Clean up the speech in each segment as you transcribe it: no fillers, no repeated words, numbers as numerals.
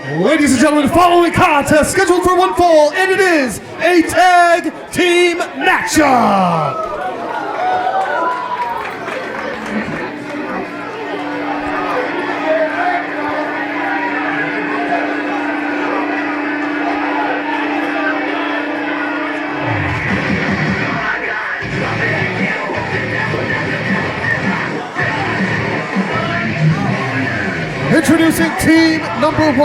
Ladies and gentlemen, the following contest scheduled for one fall, and it is a tag team matchup. Introducing team number 1.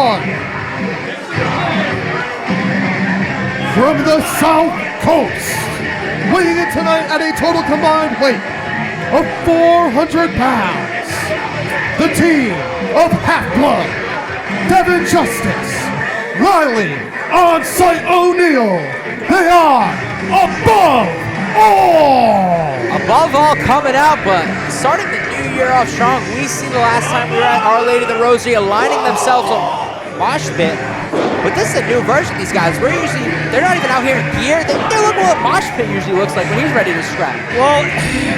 From the South Coast, weighing in tonight at a total combined weight of 400 pounds, the team of Half-Blood, Devin Justice, Rylie, On-Site O'Neal. They are Above All! Above All coming out, but starting the new year off strong. We see the last time we were at Our Lady of the Rosary aligning themselves with Moshpit. But this is a new version of these guys. They're not even out here in gear. They're looking what Moshpit usually looks like when he's ready to scrap. Well,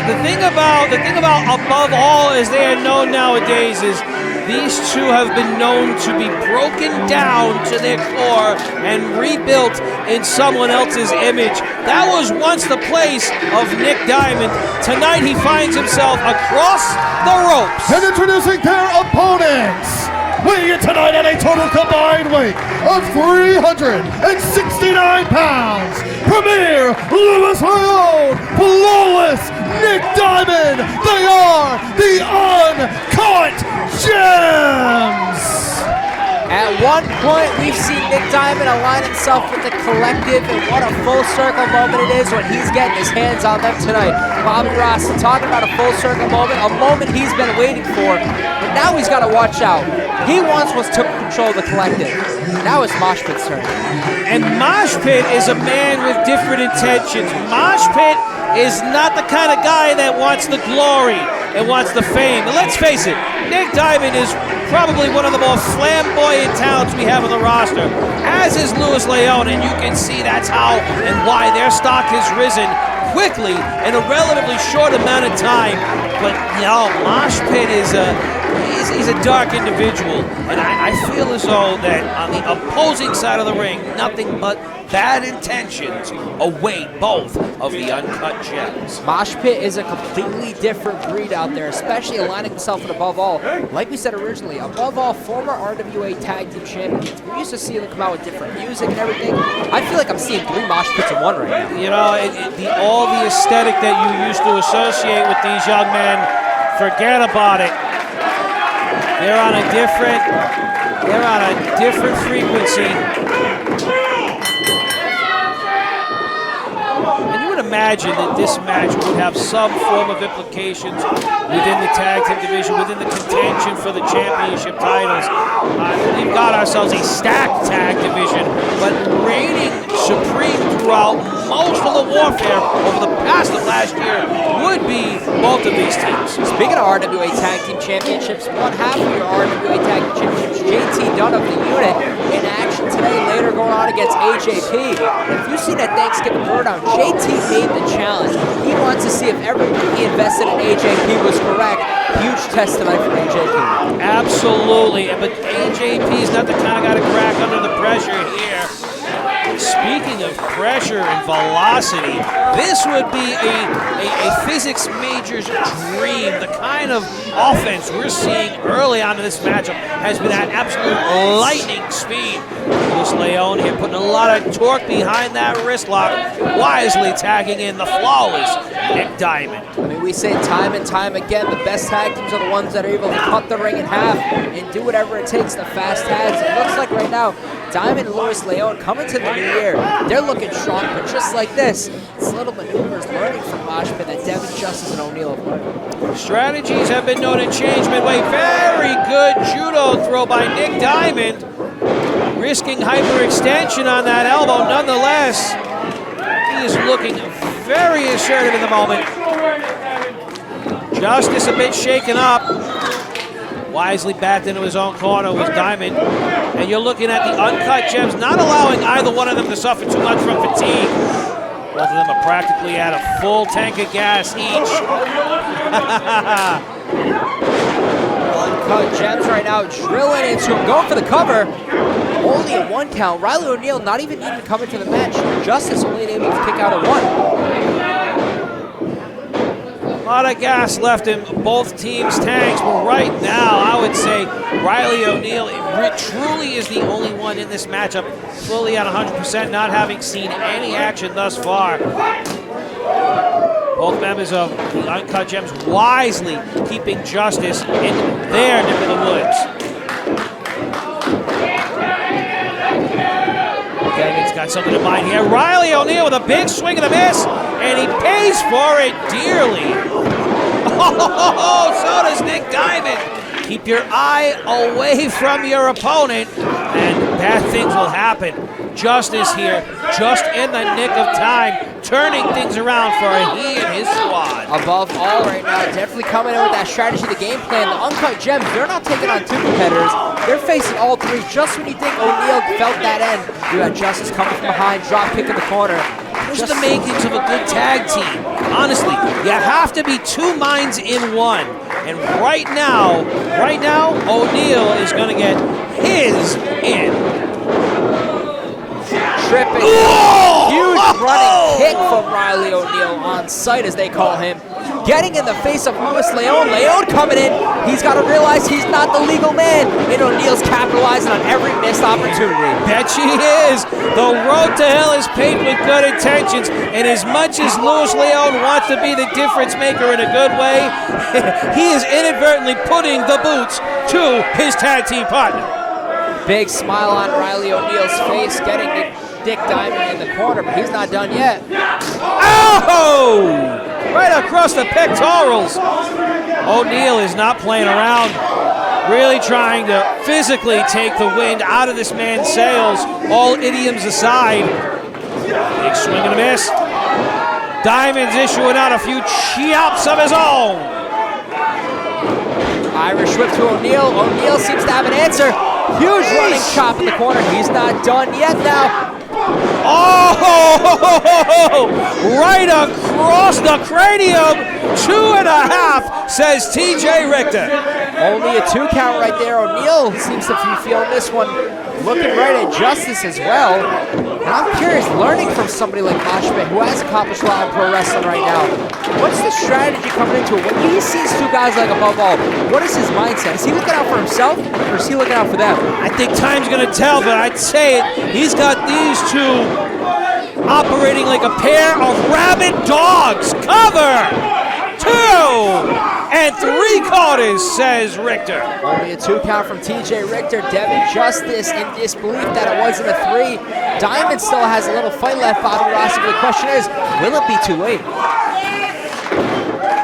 the thing about Above All, as they are known nowadays, is these two have been known to be broken down to their core and rebuilt in someone else's image. That was once the place of Nick Diamond. Tonight he finds himself across the ropes. And introducing their opponents, weighing in tonight at a total combined weight of 369 pounds, Premier Léon, flawless Nick Diamond. They are the Uncut Gems. At one point, we've seen Nick Diamond align himself with the collective, and what a full circle moment it is when he's getting his hands on them tonight. Bobby Ross talking about a full circle moment, a moment he's been waiting for, but now he's got to watch out. He once took control of the collective. Now it's Moshpit's turn. And Moshpit is a man with different intentions. Moshpit is not the kind of guy that wants the glory and wants the fame. And let's face it, Nick Diamond is probably one of the more flamboyant talents we have on the roster, as is Léon, and you can see that's how and why their stock has risen quickly in a relatively short amount of time. But Moshpit is he's a dark individual, and I feel as though that on the opposing side of the ring, nothing but bad intentions await both of the Uncut Gems. Moshpit is a completely different breed out there, especially aligning himself with Above All. Like we said originally, Above All, former RWA Tag Team Champions. We used to see them come out with different music and everything. I feel like I'm seeing 3 Moshpits in one right now. You know, all the aesthetic that you used to associate with these young men, forget about it. They're on a different frequency. And you would imagine that this match would have some form of implications within the tag team division, within the contention for the championship titles. We've got ourselves a stacked tag division, but reigning supreme throughout most of the warfare over the past of last year would be both of these teams. Speaking of RWA Tag Team Championships, one half of your RWA Tag Team Championships, JT Dunn of the unit, in action today, later going on against AJP. And if you've seen that Thanksgiving throwdown, JT made the challenge. He wants to see if everything he invested in AJP was correct. Huge test tonight for AJP. Absolutely, but AJP is not the kind of guy to crack under the pressure here. Speaking of pressure and velocity, this would be a physics major's dream. The kind of offense we're seeing early on in this matchup has been at absolute lightning speed. Léon here putting a lot of torque behind that wrist lock, wisely tagging in the flawless Nick Diamond. I mean, we say time and time again, the best tag teams are the ones that are able to cut the ring in half and do whatever it takes, the fast tags. It looks like right now, Diamond and Léon coming to the new year. They're looking strong, but just like this, it's little maneuvers learning from Moshpit that Devin, Justice, and O'Neal have learned. Strategies have been known to change midway. Very good judo throw by Nick Diamond, risking hyperextension on that elbow. Nonetheless, he is looking very assertive in the moment. Justice a bit shaken up. Wisely backed into his own corner with Diamond. And you're looking at the Uncut Gems not allowing either one of them to suffer too much from fatigue. Both of them are practically at a full tank of gas each. Uncut Gems right now, drilling into him, going for the cover. Only a 1 count. Rylie O'Neal not even needing to come into the match. Justice only able to kick out a 1. A lot of gas left in both teams' tanks, but right now, I would say Rylie O'Neal truly is the only one in this matchup fully at 100%, not having seen any action thus far. Both members of the Uncut Gems wisely keeping Justice in their neck of the woods. Devin's got something in mind here. Rylie O'Neal with a big swing and a miss, and he pays for it dearly. Oh, so does Nick Diamond. Keep your eye away from your opponent, and bad things will happen. Justice here, just in the nick of time, turning things around for he and his squad. Above all right now, definitely coming in with that strategy, the game plan. The Uncut Gems, they're not taking on 2 competitors. They're facing all 3. Just when you think O'Neal felt that end, you got Justice coming from behind, drop kick in the corner. Those are the makings of a good tag team. Honestly, you have to be 2 minds in one. And right now, O'Neal is going to get his in. Tripping. Huge running kick from Rylie O'Neal on sight, as they call him. Getting in the face of Léon. Léon coming in. He's got to realize he's not the legal man. And O'Neal's capitalizing on every missed opportunity. Bet she is. The road to hell is paved with good intentions. And as much as Léon wants to be the difference maker in a good way, he is inadvertently putting the boots to his tag team partner. Big smile on Rylie O'Neal's face, getting Dick Diamond in the corner, but he's not done yet. Oh! Right across the pectorals. O'Neal is not playing around. Really trying to physically take the wind out of this man's sails, all idioms aside. Big swing and a miss. Diamond's issuing out a few chops of his own. Irish whip to O'Neal. O'Neal seems to have an answer. Huge running chop in the corner. He's not done yet now. Oh! Right across the cranium. 2.5, says TJ Richter. Only a 2 count right there. O'Neal seems to be feeling this one. Looking right at Justice as well. And I'm curious, learning from somebody like Moshpit, who has accomplished a lot in pro wrestling right now, what's the strategy coming into it? When he sees 2 guys like Above All, what is his mindset? Is he looking out for himself, or is he looking out for them? I think time's going to tell, but I'd say it. He's got these 2 operating like a pair of rabid dogs. Cover! 2 and 3/4, says Richter. Only a 2 count from TJ Richter. Devin Justice in disbelief that it wasn't a 3. Diamond still has a little fight left, Bobby Rosary. The question is, will it be too late?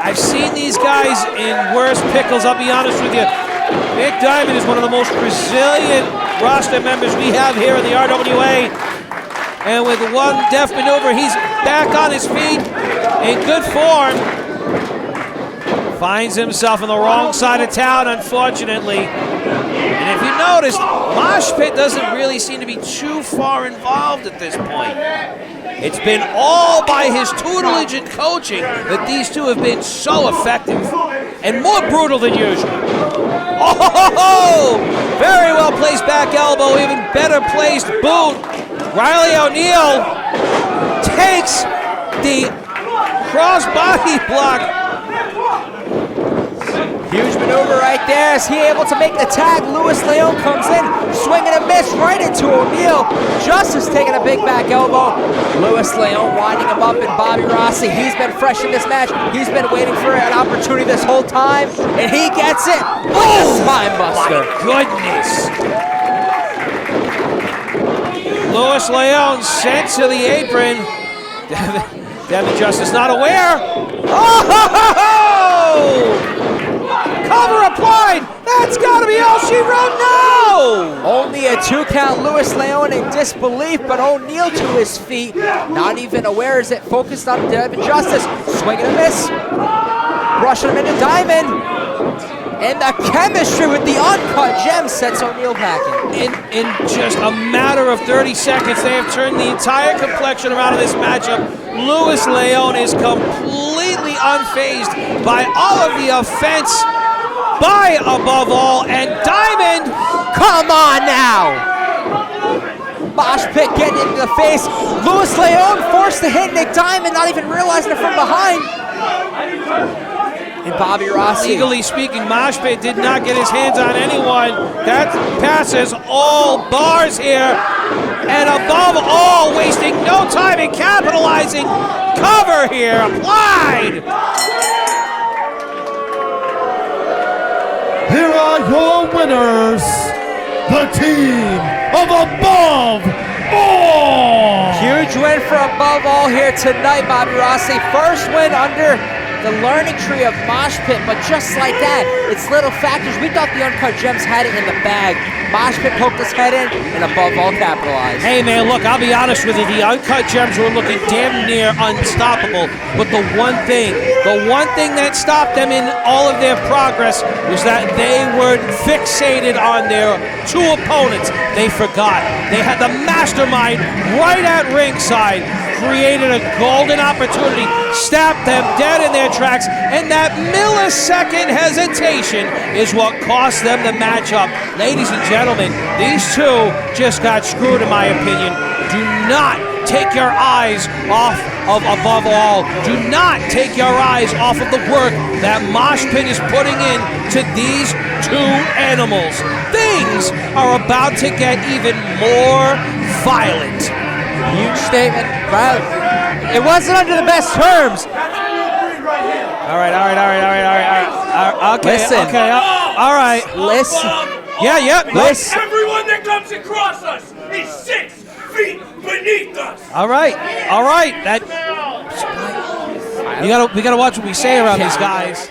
I've seen these guys in worse pickles, I'll be honest with you. Nick Diamond is one of the most resilient roster members we have here in the RWA. And with one deft maneuver, he's back on his feet in good form. Finds himself on the wrong side of town, unfortunately. And if you noticed, Moshpit doesn't really seem to be too far involved at this point. It's been all by his tutelage and coaching that these 2 have been so effective and more brutal than usual. Oh, very well placed back elbow, even better placed boot. Rylie O'Neal takes the cross-body block. Huge maneuver right there. Is he able to make the tag? Léon comes in, swinging a miss right into O'Neal. Justice taking a big back elbow. Léon winding him up, and Bobby Rossi, he's been fresh in this match. He's been waiting for an opportunity this whole time, and he gets it. Oh, spine buster. My goodness. Léon sent to the apron. Devin Justice not aware. Oh! Cover applied! That's gotta be all she wrote, no! Only a 2 count, Léon in disbelief, but O'Neal to his feet. Not even aware as it focused on Devin Justice. Swinging a miss. Brushing him into Diamond. And the chemistry with the Uncut Gems sets O'Neal packing. In just a matter of 30 seconds, they have turned the entire complexion around of this matchup. Léon is completely unfazed by all of the offense by Above All, and Diamond. Come on now! Moshpit getting into the face. Léon forced to hit Nick Diamond, not even realizing it from behind. And Bobby Rossi. Legally speaking, Moshpit did not get his hands on anyone. That passes all bars here. And Above All, wasting no time in capitalizing. Cover here, applied. Here are your winners, the team of Above All. Huge win for Above All here tonight, Bobby Rossi. First win under the learning tree of Moshpit, but just like that, it's little factors. We thought the Uncut Gems had it in the bag. Moshpit poked his head in, and Above All capitalized. Hey man, look, I'll be honest with you, the Uncut Gems were looking damn near unstoppable, but the one thing that stopped them in all of their progress was that they were fixated on their two opponents. They forgot. They had the mastermind right at ringside, created a golden opportunity, stabbed them dead in their tracks, and that millisecond hesitation is what cost them the matchup. Ladies and gentlemen, these two just got screwed in my opinion. Do not take your eyes off of Above All. Do not take your eyes off of the work that Moshpit is putting in to these two animals. Things are about to get even more violent. Huge statement. Rylie. It wasn't under the best terms. All right. Okay, Listen. okay, all right. Listen. Yeah. Listen. Everyone that comes across us is 6 feet beneath us. All right. That we gotta watch what we say around these guys.